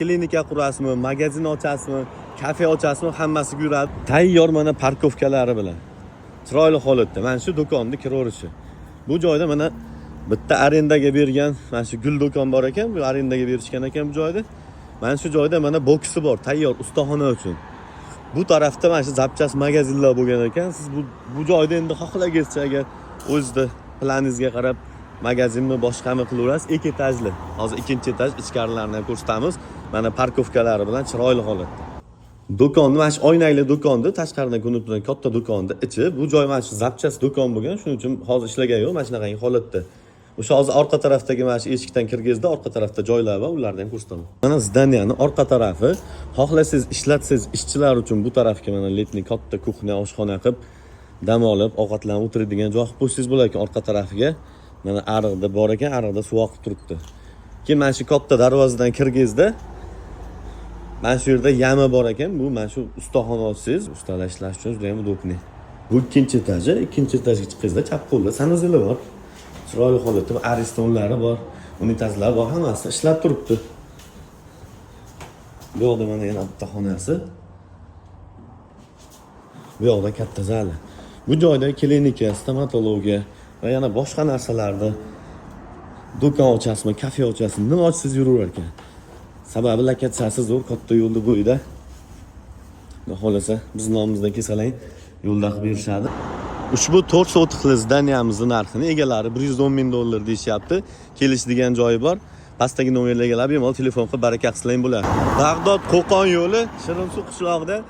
Klinika qurasizmi, magazin ochasizmi, kafe ochasizmi, hammasiga yuradi. Tayyor mana parkovkalari bilan. Chiroyli holatda. Mana shu do'konni kiraverishi. Bu joyda mana bitta arendaga bergan, mana shu gul do'kon bor ekan, bu arendaga berishgan ekan bu joyda. Mana shu joyda mana boksi bor, tayyor ustaxona uchun. Bu tarafda mana shu zapchast magazinlar bo'lgan ekan. Siz bu joyda endi xohlaganingizcha agar o'zingizda planingizga qarab magazinmi boshqami qilaverasiz. 2 etajli. Hozir 2-etaj ichkarilarini ham ko'rsatamiz. Mana parkovkalari bilan chiroyli holatda. Do'konni mana shu oynali do'konni, tashqaridan ko'rinib turgan katta do'konni ichi, bu joy mana shu zapchast do'kon bo'lgan, shuning uchun hozir ishlagan yo'q, mana shunaqangi holatda. O'sha hozir orqa tarafdagi mana shu eshikdan kirgizda orqa tarafda joylar bor, ularni ham ko'rsataman. Mana zdaniyani orqa tarafi, xohlasangiz ishlatsangiz ishchilar uchun bu tarafga mana letniy katta kuxnya, oshxona qilib dam olib, ovqatlanib o'tiradigan joy qilib qo'ysangiz bo'lar ekan orqa tarafiga. Mana ariqda bor ekan, ariqda suv oqib turibdi. Keyin mana shu katta darvozadan kirgizda mana shu yerda yami bor ekan. Bu mana shu ustaxona ochsangiz, ustalar ishlash uchun juda ham udobniy. Bu 2-etaji, 2-etajga chiqqaningizda chap qo'lda sanuzelar bor. Chiroyli holatda aristonlari bor, unitazlar bor, hammasi ishlab turibdi. Bu yoqda mana yana bitta xonasi. Bu yoqda katta zali. Bu joyda klinika, stomatologiya va yana boshqa narsalarni do'kon ochasizmi, kafe ochasizmi, nima ochsangiz yuraver ekan. Sababi lokatsiyasi zo'r, katta yo'lda bo'yida. Xohlasa biz nomimizdan kelsalang yo'lda qilib berishadi. Ushbu 4 sotixli zdaniyamizning narxini egalari $110,000 deyishyapti. Kelishadigan joyi bor. Pastdagi nomerlarga bemalol telefon qilib baraka qilsang bo'ladi. Bag'dod Qo'qon yo'li Shirinsuv qishlog'ida